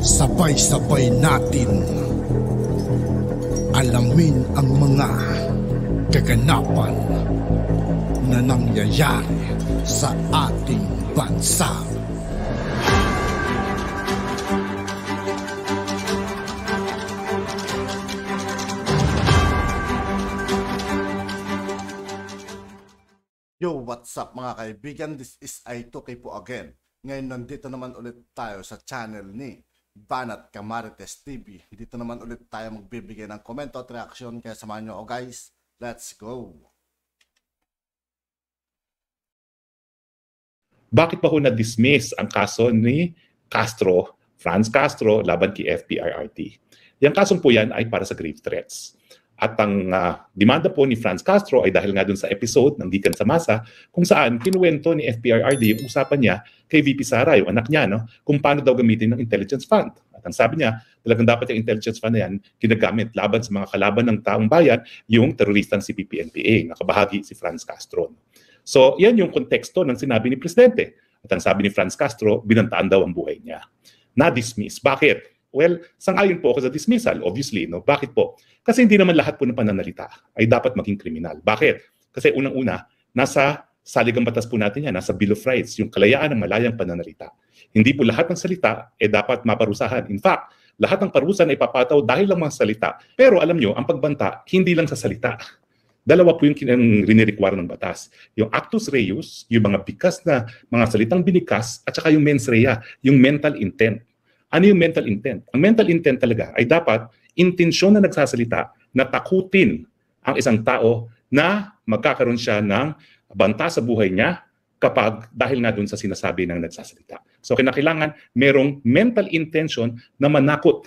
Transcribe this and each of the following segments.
Sabay-sabay natin alamin ang mga kaganapan na nangyayari sa ating bansa. Yo, what's up mga kaibigan? This is I2K po again. Ngayon nandito naman ulit tayo sa channel ni Banat Camartes TV. Dito naman ulit tayo magbibigay ng komento at reaction. Kaya samahan nyo ako guys. Let's go! Bakit pa ho na-dismiss ang kaso ni Castro, Franz Castro, laban kay FPIRT? Yung kasong po yan ay para sa grave threats. At ang demanda po ni Franz Castro ay dahil nga dun sa episode ng Gikan sa Masa kung saan kinuwento ni FPIRD yung usapan niya kay VP Sara, yung anak niya, no, kung paano daw gamitin ng intelligence fund. At ang sabi niya, talagang dapat yung intelligence fund na yan ginagamit laban sa mga kalaban ng taong bayan, yung teroristang CPP-NPA. Nakabahagi si Franz Castro. So yan yung konteksto ng sinabi ni Presidente. At ang sabi ni Franz Castro, binantaan daw ang buhay niya. Na-dismiss. Bakit? Well, sang-ayon po ako sa dismissal, obviously. No? Bakit po? Kasi hindi naman lahat po ng pananalita ay dapat maging kriminal. Bakit? Kasi unang-una, nasa saligang batas po natin yan, nasa Bill of Rights, yung kalayaan ng malayang pananalita. Hindi po lahat ng salita ay dapat maparusahan. In fact, lahat ng parusa na ipapataw dahil lang mga salita. Pero alam nyo, ang pagbanta, hindi lang sa salita. Dalawa po yung rinirequire ng batas. Yung actus reus, yung mga bikas na mga salitang binikas, at saka yung mens rea, yung mental intent. Ano yung mental intent? Ang mental intent talaga ay dapat intensyon na nagsasalita na takutin ang isang tao na magkakaroon siya ng banta sa buhay niya kapag dahil nga dun sa sinasabi ng nagsasalita. So kinakailangan merong mental intention na manakot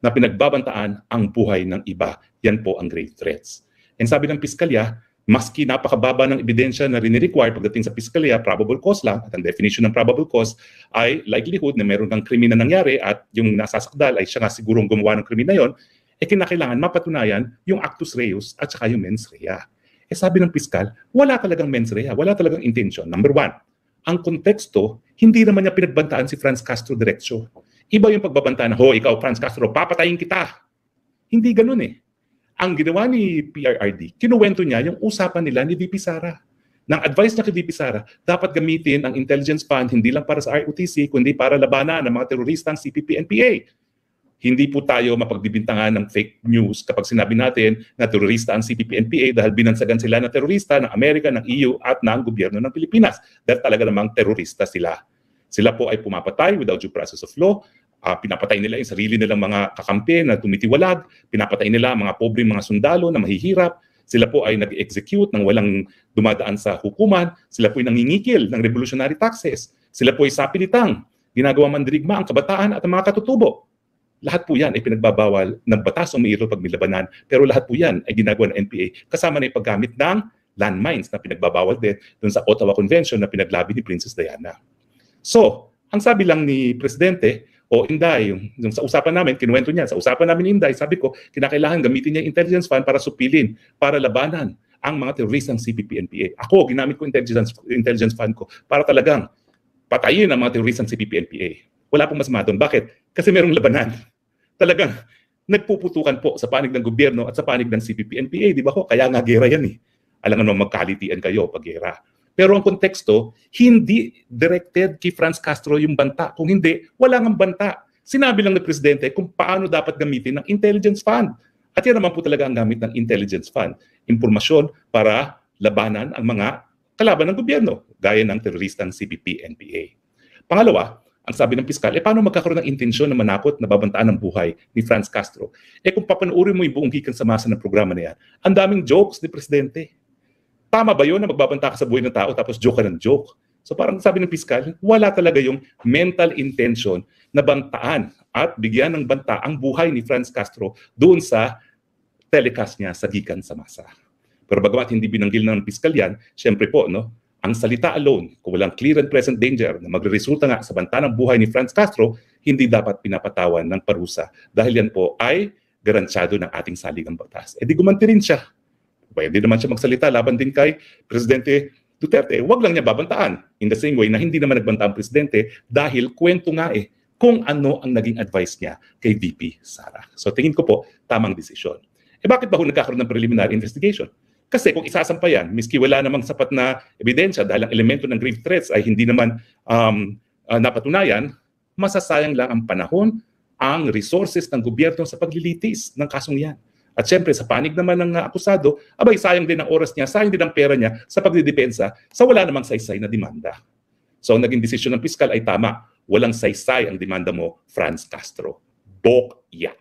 na pinagbabantaan ang buhay ng iba. Yan po ang grave threats. And sabi ng piskalya, maski napakababa ng ebidensya na rini-require pagdating sa piskalya, probable cause lang, at ang definition ng probable cause ay likelihood na meron ng krimen na nangyari at yung nasasakdal ay siya nga sigurong gumawa ng krimen na yon, kinakailangan mapatunayan yung actus reus at saka yung mens rea. Sabi ng piskal, wala talagang mens rea, wala talagang intention. Number one, ang konteksto, hindi naman niya pinagbantaan si Franz Castro diretsyo. Iba yung pagbabantaan na, ikaw Franz Castro, papatayin kita. Hindi ganun eh. Ang ginawa ni PRRD, kinuwento niya yung usapan nila ni VP Sara. Nang advice niya kay VP Sara, dapat gamitin ang intelligence fund hindi lang para sa ROTC, kundi para labanan ng mga teroristang CPP-NPA. Hindi po tayo mapagbibintangan ng fake news kapag sinabi natin na terorista ang CPP-NPA dahil binansagan sila ng terorista ng Amerika, ng EU at ng gobyerno ng Pilipinas. Dahil talaga namang terorista sila. Sila po ay pumapatay without due process of law. Pinapatay nila yung sarili nilang mga kakampi na tumitiwalag, pinapatay nila ang mga pobreng mga sundalo na mahihirap, sila po ay nag-execute ng walang dumadaan sa hukuman, sila po ay nangingikil ng revolutionary taxes, sila po ay sapilitang, ginagawa mandirigma ang kabataan at ang mga katutubo. Lahat po yan ay pinagbabawal ng batas o mayroon pag may labanan, pero lahat po yan ay ginagawa ng NPA kasama na yung paggamit ng landmines na pinagbabawal din dun sa Ottawa Convention na pinaglabi ni Princess Diana. So, ang sabi lang ni Presidente, Inday, yung sa usapan namin, kinuwento niya, sa usapan namin ni Inday, sabi ko, kinakailangan gamitin niya yung intelligence fund para supilin, para labanan ang mga teroristang CPP-NPA. Ako, ginamit ko intelligence fund ko para talagang patayin ang mga teroristang CPP-NPA. Wala pong masama doon. Bakit? Kasi merong labanan. Talagang nagpuputukan po sa panig ng gobyerno at sa panig ng CPP-NPA. Di ba ko? Kaya nga gera yan eh. Alam nga magkalitian kayo pag gera. Pero ang konteksto, hindi directed kay Franz Castro yung banta. Kung hindi, wala ngang banta. Sinabi lang ng Presidente kung paano dapat gamitin ng intelligence fund. At yan naman po talaga ang gamit ng intelligence fund. Impormasyon para labanan ang mga kalaban ng gobyerno, gaya ng teroristang CPP-NPA. Pangalawa, ang sabi ng piskal, paano magkakaroon ng intensyon na manakot na babantaan ang buhay ni Franz Castro? Kung papanoorin mo yung buong Gikan sa Masa ng programa na yan, ang daming jokes ni Presidente. Tama ba yun na magbabanta ka sa buhay ng tao tapos joke ka ng joke? So parang sabi ng piskal, wala talaga yung mental intention na bantaan at bigyan ng banta ang buhay ni Franz Castro doon sa telecast niya sa Gikan sa Masa. Pero bagamat hindi binanggil ng piskal yan, syempre po, no, ang salita alone, kung walang clear and present danger na magre-resulta nga sa banta ng buhay ni Franz Castro, hindi dapat pinapatawan ng parusa dahil yan po ay garansyado ng ating saligang batas. Di gumanti rin siya. Pwede naman siya magsalita laban din kay Presidente Duterte, wag lang niya babantaan. In the same way na hindi naman nagbanta ang presidente dahil kwento nga kung ano ang naging advice niya kay VP Sara. So tingin ko po, tamang desisyon. Bakit ba nagkakaroon ng preliminary investigation? Kasi kung isasampa yan, miski wala namang sapat na ebidensya dahil ang elemento ng grave threats ay hindi naman napatunayan, masasayang lang ang panahon, ang resources ng gobyerno sa paglilitis ng kasong yan. At syempre, sa panig naman ng akusado, abay, sayang din ang oras niya, sayang din ang pera niya sa pagdidepensa sa wala namang saysay na demanda. So, ang naging desisyon ng piskal ay tama. Walang saysay ang demanda mo, Franz Castro. Bokya.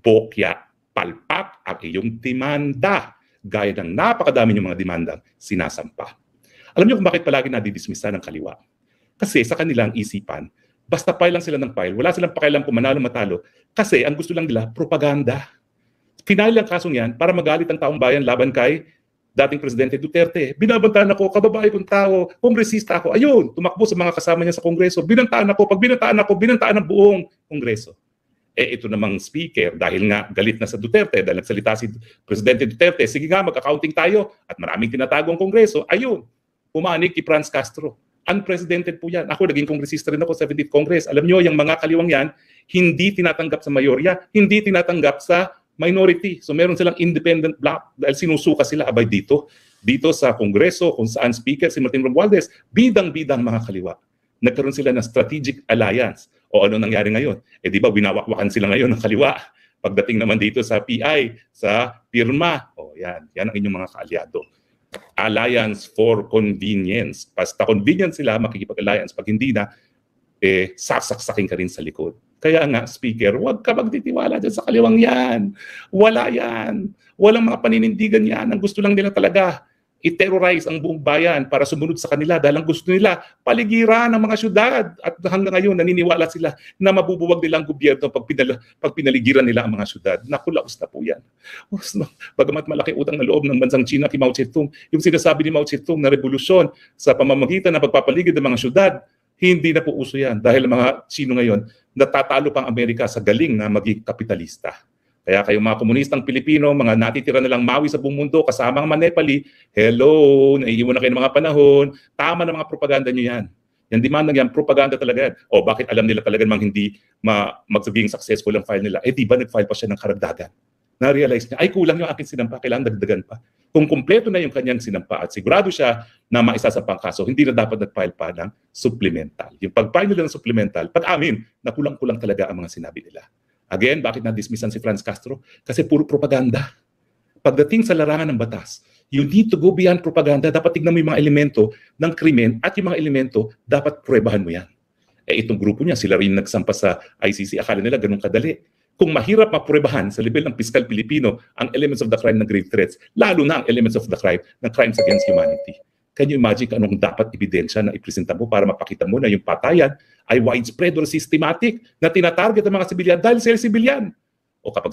Bokya. Palpak ang iyong demanda. Gaya ng napakadami ng mga demandang sinasampa. Alam niyo kung bakit palagi nadidismissa ng kaliwa? Kasi sa kanilang isipan, basta file lang sila ng file, wala silang pakialam kung manalo matalo, kasi ang gusto lang nila, propaganda. Pinali lang kasong yan para magalit ang taong bayan laban kay dating Presidente Duterte. Binabantaan ako, kababae kong tao, kongresista ako. Ayun, tumakbo sa mga kasama niya sa Kongreso. Binantaan ako, pag binantaan ang buong Kongreso. Ito namang speaker, dahil nga galit na sa Duterte, dahil nagsalita si Presidente Duterte, sige nga, mag-accounting tayo, at maraming tinatagong Kongreso. Ayun, pumanig kay Franz Castro. Unprecedented po yan. Ako, naging kongresista rin ako sa 17th Congress. Alam nyo, yung mga kaliwang yan, hindi tinatanggap sa mayorya, hindi tinatanggap sa minority. So meron silang independent block dahil sinusuka sila abay dito sa Kongreso, kung saan speaker si Martin Romualdez, bidang-bidang mga kaliwa. Nagkaroon sila ng strategic alliance. O ano nangyari ngayon? Di ba winawakwakan sila ngayon ng kaliwa? Pagdating naman dito sa PI, sa pirma, yan ang inyong mga kaalyado. Alliance for convenience. Basta convenient sila, makikipag-alliance. Pag hindi na, sasaksakin ka rin sa likod. Kaya nga, speaker, huwag ka magtitiwala dyan sa kaliwang yan. Wala yan. Walang mga paninindigan yan. Ang gusto lang nila talaga, i-terrorize ang buong bayan para sumunod sa kanila dahil ang gusto nila, paligiran ng mga syudad. At hanggang ngayon, naniniwala sila na mabubuwag nila ang gobyerno pag pinaligiran nila ang mga syudad. Nakulaos na po yan. Bagamat malaki utang na loob ng bansang China kay Mao Zedong, yung sinasabi ni Mao Zedong na revolusyon sa pamamagitan ng pagpapaligid ng mga syudad, hindi na po uso yan dahil mga Chino ngayon, natatalo pang Amerika sa galing na maging kapitalista. Kaya kayong mga komunistang Pilipino, mga natitira na lang Maui sa buong mundo, kasama ang mga Nepali, hello, naiiwan na kayo ng mga panahon, tama na mga propaganda nyo yan. Yan demanda yan, propaganda talaga yan. O bakit alam nila talaga namang hindi magiging successful ang file nila? Di ba nag-file pa siya ng karagdagan? Na-realize niya, ay kulang yung aking sinampa, kailangan dagdagan pa. Kung kumpleto na yung kanyang sinampa at sigurado siya na maisasapang kaso, hindi na dapat nag-file pa ng supplemental. Yung pag-file nila ng supplemental, pag-amin na kulang-kulang talaga ang mga sinabi nila. Again, bakit na-dismissan si Franz Castro? Kasi puro propaganda. Pagdating sa larangan ng batas, you need to go beyond propaganda. Dapat tignan mo yung mga elemento ng krimen at yung mga elemento, dapat pruebahan mo yan. Itong grupo niya, sila rin nagsampa sa ICC. Akala nila ganun kadali. Kung mahirap mapruebahan sa level ng piskal Pilipino ang elements of the crime ng grave threats, lalo na ang elements of the crime ng crimes against humanity. Can you imagine anong dapat ebidensya na ipresenta mo para mapakita mo na yung patayan ay widespread or systematic na tinatarget ang mga sibilyan dahil sila sibilyan? O kapag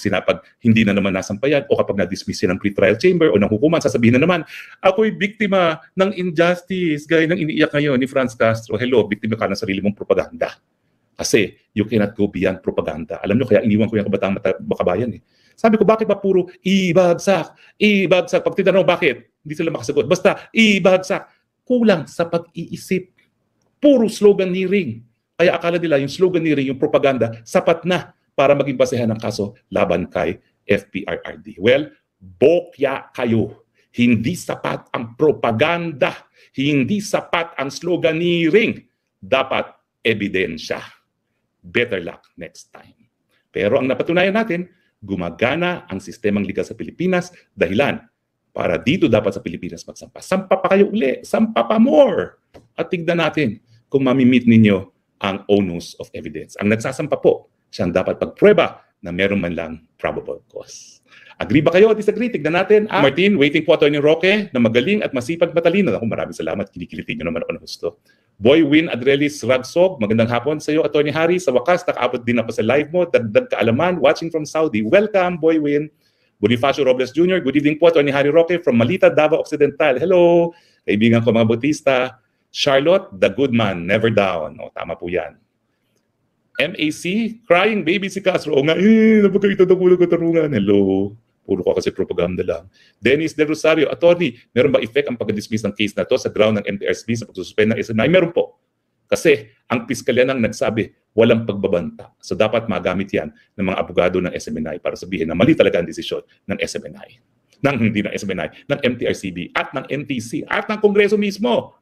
hindi na naman nasampayan, o kapag na-dismiss ng pre-trial chamber o ng hukuman, sasabihin na naman, ako'y biktima ng injustice, gaya ng iniiyak ngayon ni Franz Castro. Hello, biktima ka ng sarili mong propaganda. Kasi you cannot go beyond propaganda. Alam nyo, kaya iniwan ko yung kabataan makabayan eh. Sabi ko, bakit ba puro ibagsak? Ibagsak. Pag tinanong bakit, hindi sila makasagot. Basta ibagsak. Kulang sa pag-iisip. Puro sloganeering. Kaya akala nila yung sloganeering, yung propaganda, sapat na para maging basehan ng kaso laban kay FPRRD. Well, bokya kayo. Hindi sapat ang propaganda. Hindi sapat ang sloganeering. Dapat ebidensya. Better luck next time. Pero ang napatunayan natin, gumagana ang sistemang legal sa Pilipinas dahilan para dito dapat sa Pilipinas magsampa. Sampa pa kayo uli. Sampa pa more. At tignan natin kung mamimit ninyo ang onus of evidence. Ang nagsasampa po, siyang dapat pagprueba na meron man lang probable cause. Agree ba kayo o disagree? Tignan natin. Martin, waiting po Atty. Roque na magaling at masipag matalino. Ako, maraming salamat. Kinikilitin nyo naman ako ng gusto. Boy Win Adrelis Ragsog, magandang hapon sa iyo, Atty. Harry. Sa wakas, nakaabot din ako sa live mo. Dagdag kaalaman, watching from Saudi. Welcome, Boy Win. Bonifacio Robles Jr., good evening po, Atty. Harry Roque from Malita, Davao Occidental. Hello, kaibigan ko mga Bautista. Charlotte, the good man, never down. O, tama po yan. MAC, crying baby si Castro. O nga, napagkaitan ako ng katarungan. Hello. Puro ka kasi propaganda lang. Dennis Del Rosario, attorney, meron ba effect ang pag-dismiss ng case na to sa ground ng NTRCB sa pagsususpend ng SMNI? Meron po. Kasi ang piskalya nang nagsabi, walang pagbabanta. So dapat magamit yan ng mga abogado ng SMNI para sabihin na mali talaga ang desisyon ng SMNI. Hindi ng SMNI, ng MTRCB at ng NTC at ng Kongreso mismo.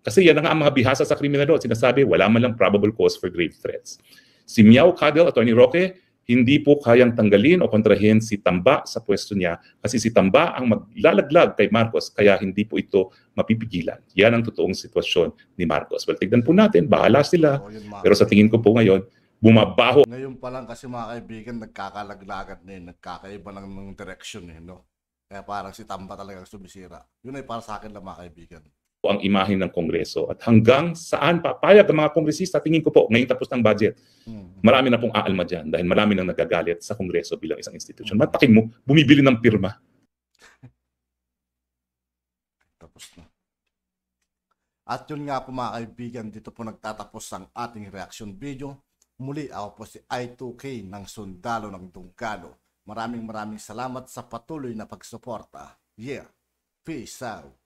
Kasi yan ang mga bihasa sa kriminal law. Sinasabi, wala man lang probable cause for grave threats. Si Miao Cadel, Attorney Roque, hindi po kayang tanggalin o kontrahin si Tamba sa pwesto niya kasi si Tamba ang maglalaglag kay Marcos kaya hindi po ito mapipigilan. Yan ang totoong sitwasyon ni Marcos. Well, tignan po natin, bahala sila. Pero sa tingin ko po ngayon, bumabaho. Ngayon pa lang kasi mga kaibigan, nagkakalaglagan na nagkakaiba lang ng direction no? Kaya parang si Tamba talagang sumisira. Yun ay para sa akin lang mga kaibigan. Ang imahe ng Kongreso at hanggang saan papayag ang mga kongresista, tingin ko po, ngayong tapos ng budget, marami na pong aalma dyan dahil marami nang nagagalit sa Kongreso bilang isang institusyon. Matakin mo, bumibili ng pirma. Tapos na. At yun nga po mga kaibigan, dito po nagtatapos ang ating reaction video. Muli ako po si I2K ng Sundalo ng Dungkalo. Maraming salamat sa patuloy na pagsuporta. Yeah, peace out.